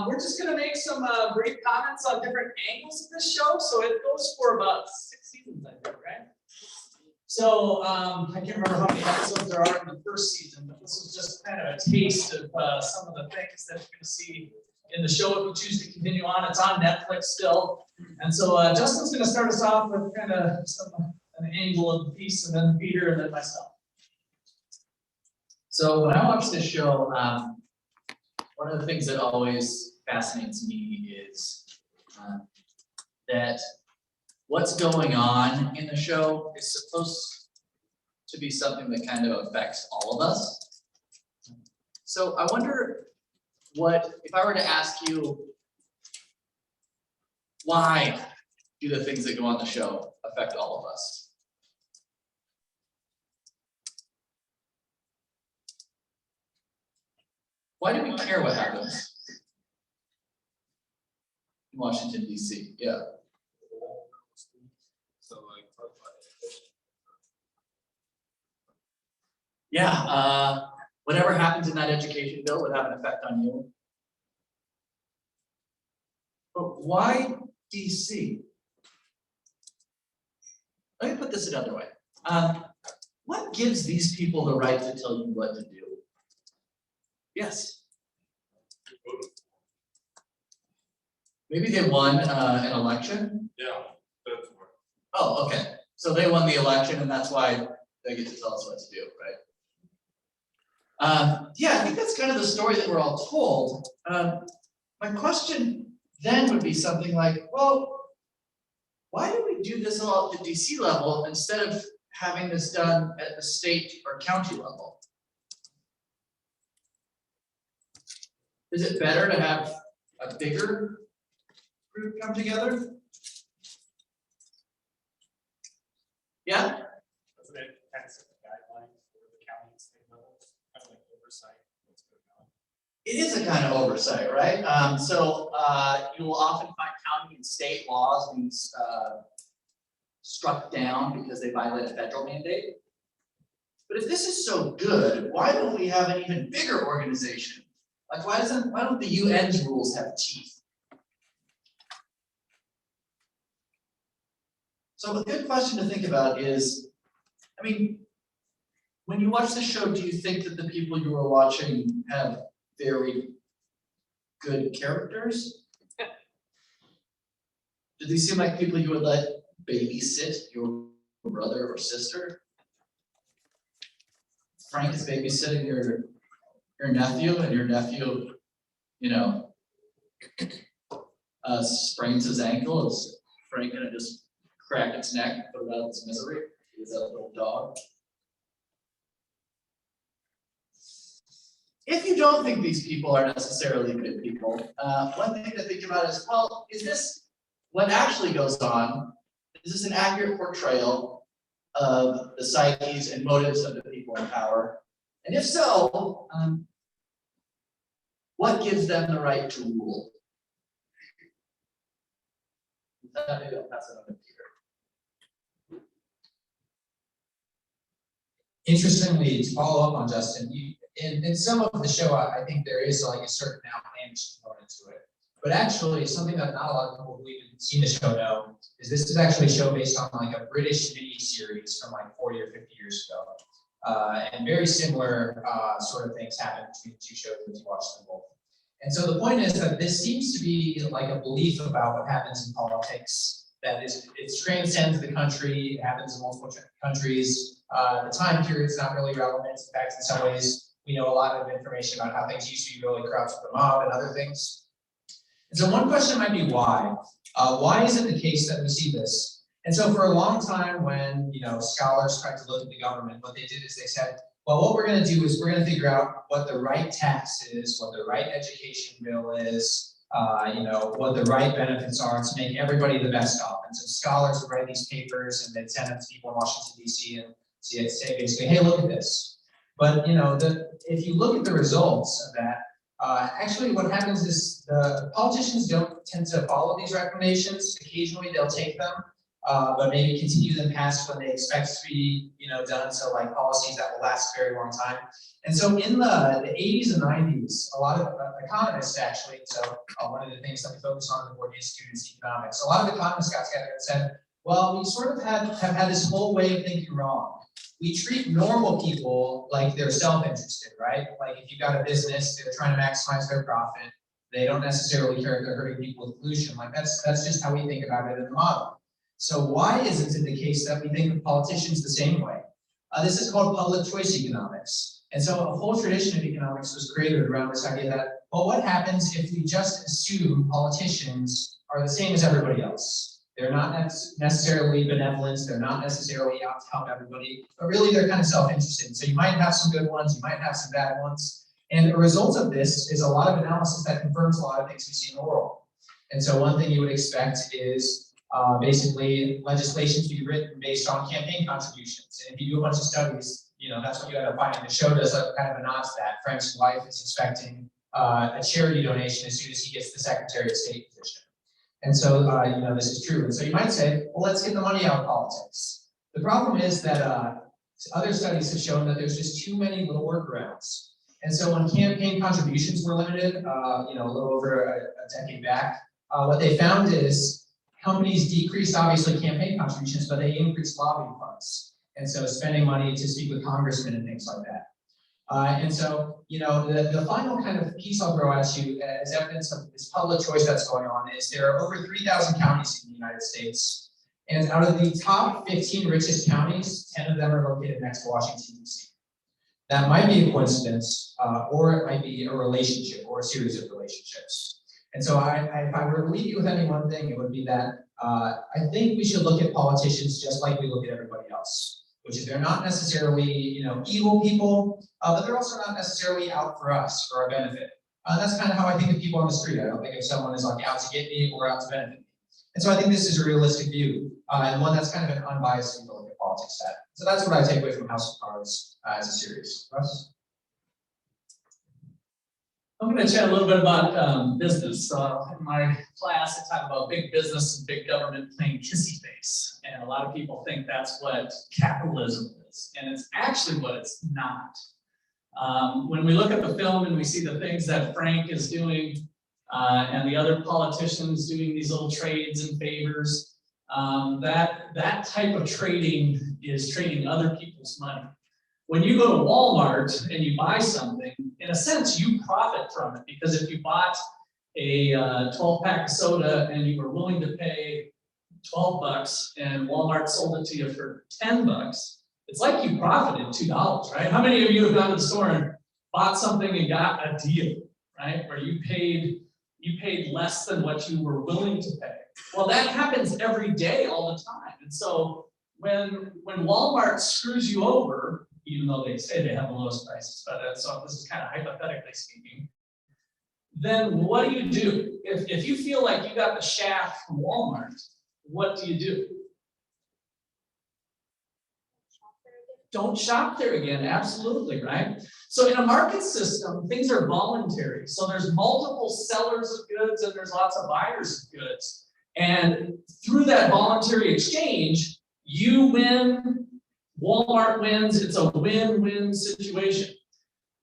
we're just going to make some brief comments on different angles of this show. So it goes for about 6 seasons, I think, right? So I can't remember how many episodes there are in the first season, but this was just kind of a taste of some of the things that you're going to see in the show if you choose to continue on. It's on Netflix still. And so Justin's going to start us off with kind of an angle of the piece, and then Peter, and then myself. So when I watch this show, one of the things that always fascinates me is that what's going on in the show is supposed to be something that kind of affects all of us. So I wonder if I were to ask you, why do the things that go on the show affect all of us? Why do we care what happens in Washington, D.C.? Yeah. Yeah, whatever happens in that education bill would have an effect on you. But why DC? Let me put this another way. What gives these people the right to tell you what to do? Yes. Maybe they won an election? Yeah, that's right. Oh, okay. So they won the election, and that's why they get to tell us what to do, right? Yeah, I think that's kind of the story that we're all told. My question then would be something like, well, why do we do this all at the DC level instead of having this done at the state or county level? Is it better to have a bigger group come together? Yeah? Doesn't it kind of set the guidelines for the county and state levels, kind of like oversight what's going on? It is a kind of oversight, right? You will often find county and state laws being struck down because they violate a federal mandate. But if this is so good, why don't we have an even bigger organization? Like, why don't the UN's rules have teeth? So a good question to think about is, I mean, when you watch the show, do you think that the people you are watching have very good characters? Do they seem like people you would let babysit your brother or sister? Frank is babysitting your nephew, and your nephew, sprains his ankle. Is Frank gonna just crack its neck and put it out of its misery? Is that a little dog? If you don't think these people are necessarily good people, one thing to think about is, well, is this what actually goes on? Is this an accurate portrayal of the psyches and motives of the people in power? And if so, what gives them the right to rule? Maybe I'll pass it on to Peter. Interestingly, to follow up on Justin, in some of the show, I think there is like a certain outlandish component to it. But actually, something that not a lot of people who even seen the show know is this is actually a show based on like a British mini series from like 40 or 50 years ago. And very similar sort of things happen between the two shows as you watch them both. And so the point is that this seems to be like a belief about what happens in politics, that it transcends the country, it happens in multiple countries. The time period's not really relevant. In fact, in some ways, we know a lot of information about how things used to be really corrupt with the mob and other things. And so one question might be why? Why is it the case that we see this? And so for a long time when scholars tried to look at the government, what they did is they said, well, what we're going to do is we're going to figure out what the right tax is, what the right education bill is, what the right benefits are to make everybody the best off. And so scholars would write these papers and they'd send them to people in Washington, D.C. and say basically, hey, look at this. But if you look at the results of that, actually what happens is the politicians don't tend to follow these recommendations. Occasionally they'll take them, but maybe continue them past when they expect to be, done. So like policies that will last a very long time. And so in the 80s and 90s, a lot of economists actually, so one of the things that we focus on in the Gwartney Institute is economics. A lot of economists got together and said, well, we sort of have had this whole way of thinking wrong. We treat normal people like they're self-interested, right? Like if you got a business, they're trying to maximize their profit. They don't necessarily care if they're hurting people with pollution. Like that's just how we think about it in the model. So why isn't it the case that we think of politicians the same way? This is called public choice economics. And so a whole tradition of economics was created around this idea that, well, what happens if we just assume politicians are the same as everybody else? They're not necessarily benevolent, they're not necessarily out to help everybody, but really they're kind of self-interested. So you might have some good ones, you might have some bad ones. And the result of this is a lot of analysis that confirms a lot of things we see in the world. And so one thing you would expect is basically legislation to be written based on campaign contributions. And if you do a bunch of studies, that's what you end up finding. The show does a kind of a nod to that. Frank's wife is expecting a charity donation as soon as he gets the Secretary of State position. And so, this is true. And so you might say, well, let's get the money out of politics. The problem is that other studies have shown that there's just too many little workarounds. And so when campaign contributions were limited, a little over a decade back, what they found is companies decreased, obviously, campaign contributions, but they increased lobbying funds. And so spending money to speak with congressmen and things like that. And so, the final kind of piece I'll throw at you as evidence of this public choice that's going on is there are over 3,000 counties in the United States. And out of the top 15 richest counties, 10 of them are located next to Washington, D.C. That might be a coincidence, or it might be a relationship or a series of relationships. And so if I were to leave you with any one thing, it would be that I think we should look at politicians just like we look at everybody else, which is they're not necessarily, evil people, but they're also not necessarily out for us, for our benefit. That's kind of how I think of people on the street. I don't think if someone is like out to get me or out to benefit me. And so I think this is a realistic view, and one that's kind of an unbiased view to look at politics at. So that's what I take away from House of Cards as a series. Russ? I'm going to chat a little bit about business. So in my class, I talk about big business and big government playing kissy face. And a lot of people think that's what capitalism is. And it's actually what it's not. When we look at the film and we see the things that Frank is doing and the other politicians doing these little trades and favors, that type of trading is trading other people's money. When you go to Walmart and you buy something, in a sense, you profit from it, because if you bought a 12-pack of soda and you were willing to pay $12 and Walmart sold it to you for $10, it's like you profited $2, right? How many of you have gone to the store and bought something and got a deal, right? Where you paid less than what you were willing to pay. Well, that happens every day, all the time. And so when Walmart screws you over, even though they say they have the lowest prices, but so this is kind of hypothetically speaking, then what do? If you feel like you got the shaft from Walmart, what do? Don't shop there again, absolutely, right? So in a market system, things are voluntary. So there's multiple sellers of goods and there's lots of buyers of goods. And through that voluntary exchange, you win, Walmart wins, it's a win-win situation.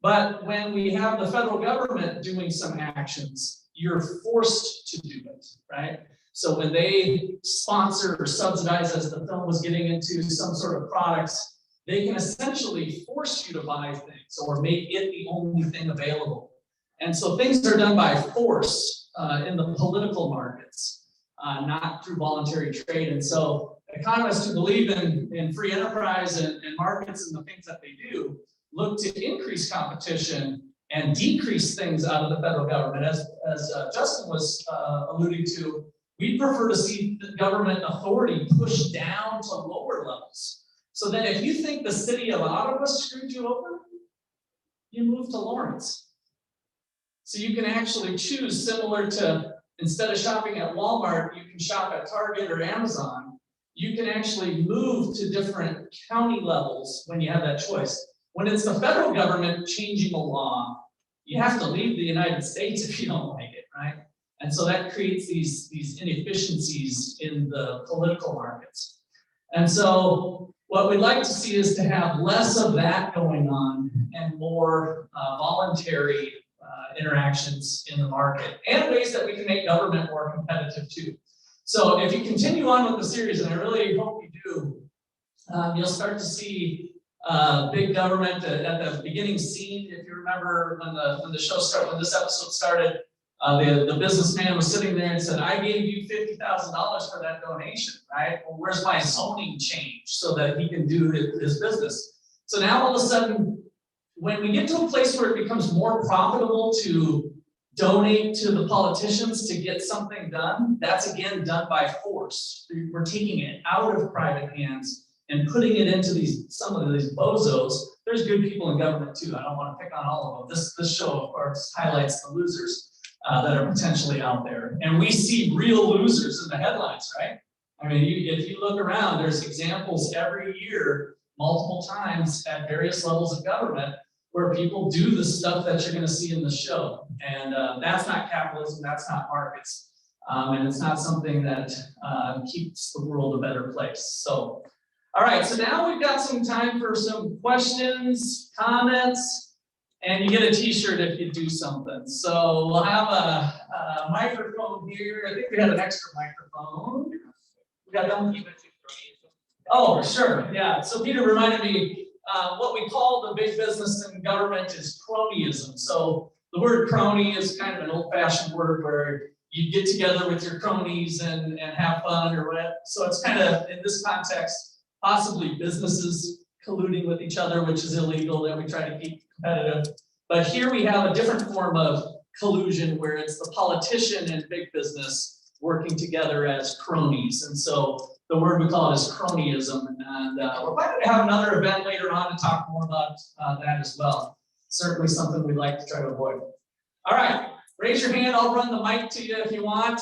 But when we have the federal government doing some actions, you're forced to do it, right? So when they sponsor or subsidize, as the film was getting into, some sort of products, they can essentially force you to buy things or make it the only thing available. And so things are done by force in the political markets, not through voluntary trade. And so economists who believe in free enterprise and markets and the things that they do look to increase competition and decrease things out of the federal government. As Justin was alluding to, we prefer to see the government authority pushed down to lower levels. So that if you think the city of Ottawa screwed you over, you move to Lawrence. So you can actually choose, similar to, instead of shopping at Walmart, you can shop at Target or Amazon. You can actually move to different county levels when you have that choice. When it's the federal government changing a law, you have to leave the United States if you don't like it, right? And so that creates these inefficiencies in the political markets. And so what we'd like to see is to have less of that going on and more voluntary interactions in the market, and ways that we can make government more competitive too. So if you continue on with the series, and I really hope you do, you'll start to see big government at the beginning scene. If you remember when the show started, when this episode started, the businessman was sitting there and said, "I gave you $50,000 for that donation, right? Well, where's my zoning change so that he can do his business?" So now all of a sudden, when we get to a place where it becomes more profitable to donate to the politicians to get something done, that's again done by force. We're taking it out of private hands and putting it into some of these bozos. There's good people in government too. I don't want to pick on all of them. This show, of course, highlights the losers that are potentially out there. And we see real losers in the headlines, right? I mean, if you look around, there's examples every year, multiple times at various levels of government, where people do the stuff that you're going to see in the show. And that's not capitalism, that's not markets. And it's not something that keeps the world a better place. So, all right, so now we've got some time for some questions, comments, and you get a t-shirt if you do something. So we'll have a microphone here. I think we had an extra microphone. We got them. Oh, sure, yeah. So Peter reminded me, what we call the big business in government is cronyism. So the word crony is kind of an old-fashioned word where you get together with your cronies and have fun or whatever. So it's kind of, in this context, possibly businesses colluding with each other, which is illegal, that we try to keep competitive. But here we have a different form of collusion where it's the politician and big business working together as cronies. And so the word we call it is cronyism. And we're planning to have another event later on to talk more about that as well. Certainly something we'd like to try to avoid. All right, raise your hand. I'll run the mic to you if you want.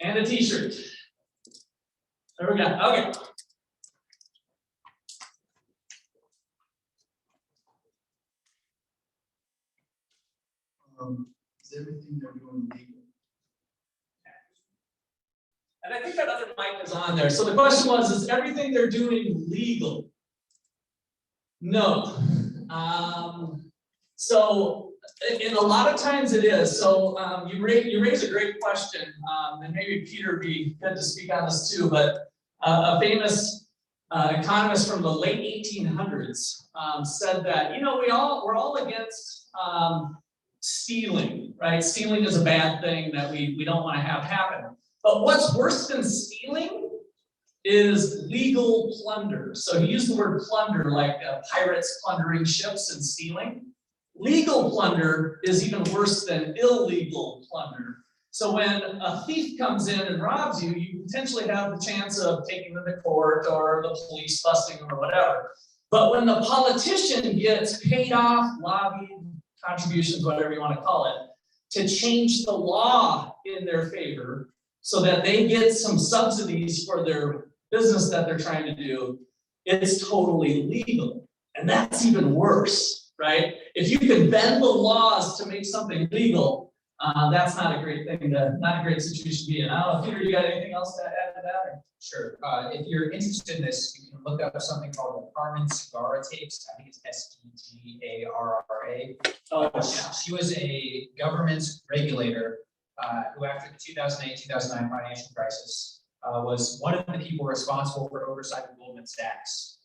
And a t-shirt. There we go. Okay. Is everything they're doing legal? And I think that other mic is on there. So the question was, is everything they're doing legal? No. And a lot of times it is. So you raise a great question, and maybe Peter would be good to speak on this too, but a famous economist from the late 1800s said that, we're all against stealing, right? Stealing is a bad thing that we don't want to have happen. But what's worse than stealing is legal plunder. So he used the word plunder, like pirates plundering ships and stealing. Legal plunder is even worse than illegal plunder. So when a thief comes in and robs you, you potentially have the chance of taking them to court or the police busting them or whatever. But when the politician gets paid off, lobbied, contributions, whatever you want to call it, to change the law in their favor so that they get some subsidies for their business that they're trying to do, it's totally legal. And that's even worse, right? If you can bend the laws to make something legal, that's not a great thing not a great situation to be in. I don't know, Peter, you got anything else to add to that? Or? Sure. If you're interested in this, you can look up something called the Carmen Segarra tapes. I think it's Segarra. Oh, yeah. She was a government regulator who, after the 2008-2009 financial crisis, was one of the people responsible for oversight of Goldman Sachs.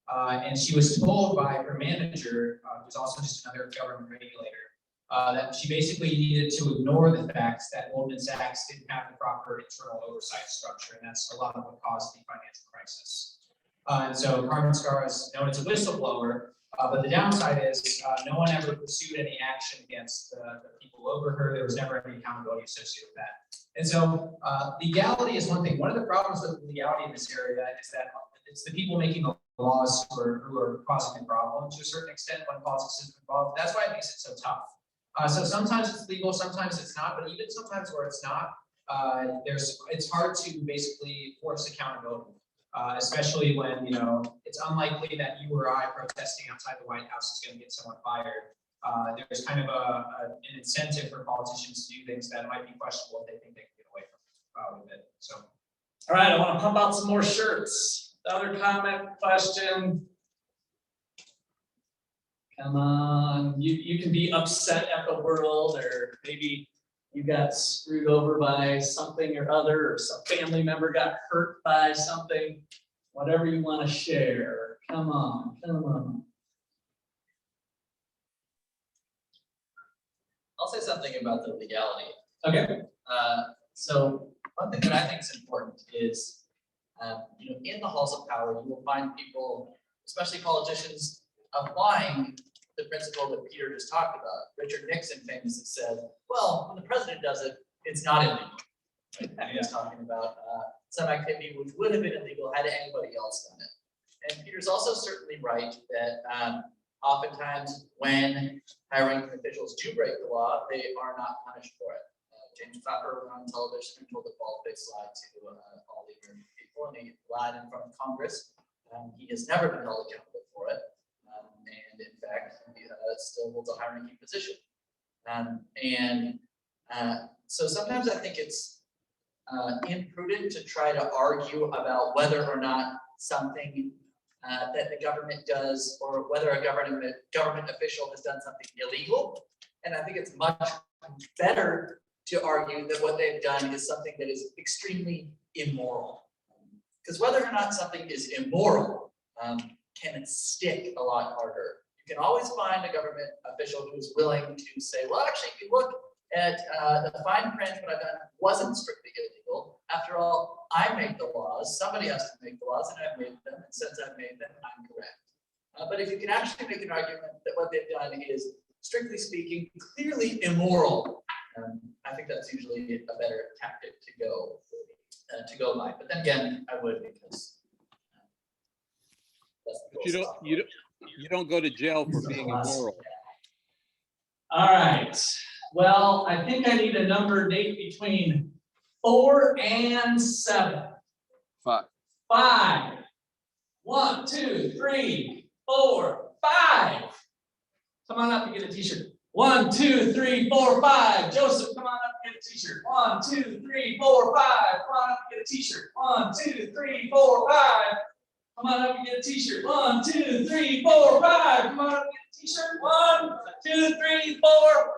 And she was told by her manager, who's also just another government regulator, that she basically needed to ignore the fact that Goldman Sachs didn't have the proper internal oversight structure, and that's a lot of what caused the financial crisis. And so Carmen Segarra is known as a whistleblower, but the downside is no one ever pursued any action against the people over her. There was never any accountability associated with that. And so legality is one thing. One of the problems with legality in this area is that it's the people making the laws who are causing the problem to a certain extent when politics is involved. That's why it makes it so tough. So sometimes it's legal, sometimes it's not, but even sometimes where it's not, it's hard to basically force accountability, especially when it's unlikely that you or I protesting outside the White House is going to get someone fired. there's kind of an incentive for politicians to do things that might be questionable if they think they can get away from with it. So. All right, I want to pump out some more shirts. Other comment, question? Come on, you can be upset at the world, or maybe you got screwed over by something or other, or some family member got hurt by something. Whatever you want to share. Come on, come on. I'll say something about the legality. Okay. So one thing that I think is important is, in the halls of power, you will find people, especially politicians, applying the principle that Peter just talked about. Richard Nixon famously said, well, when the president does it, it's not illegal. Right? And he was talking about some activity which would have been illegal had anybody else done it. And Peter's also certainly right that oftentimes when high-ranking officials do break the law, they are not punished for it. James Clapper went on television and told a bald-faced lie to all the American people, and he lied in front of Congress. He has never been held accountable for it, and in fact, he still holds a high-ranking position. So sometimes I think it's imprudent to try to argue about whether or not something that the government does, or whether a government official has done something illegal. And I think it's much better to argue that what they've done is something that is extremely immoral. Because whether or not something is immoral can stick a lot harder. You can always find a government official who's willing to say, well, actually, if you look at the fine print, what I've done wasn't strictly illegal. After all, I make the laws, somebody has to make the laws, and I've made them, and since I've made them, I'm correct. But if you can actually make an argument that what they've done is, strictly speaking, clearly immoral, I think that's usually a better tactic to go by. But then again, I would, because that's the goal. You don't go to jail for being immoral. All right. Well, I think I need a number date between 4 and 7. 5. 5. 1, 2, 3, 4, 5. Come on up and get a t-shirt. 1, 2, 3, 4, 5. Joseph, come on up and get a t-shirt. 1, 2, 3, 4, 5. Come on up and get a t-shirt. 1, 2, 3, 4, 5. Come on up and get a t-shirt. 1, 2, 3, 4, 5. Come on up and get a t-shirt. 1, 2, 3, 4,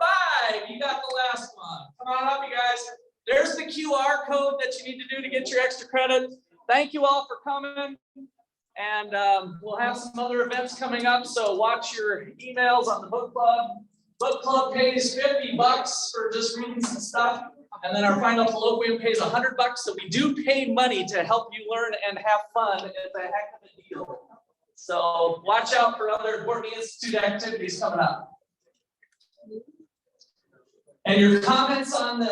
5. You got the last one. Come on up, you guys. There's the QR code that you need to do to get your extra credit. Thank you all for coming. And we'll have some other events coming up, so watch your emails on the book club. Book club pays $50 for just reading some stuff. And then our final colloquium pays $100, so we do pay money to help you learn and have fun. It's a heck of a deal. So watch out for other Gwartney Institute activities coming up. And your comments on the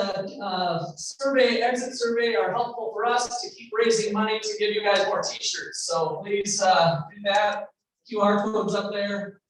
exit survey are helpful for us to keep raising money to give you guys more t-shirts. So please do that. QR code's up there.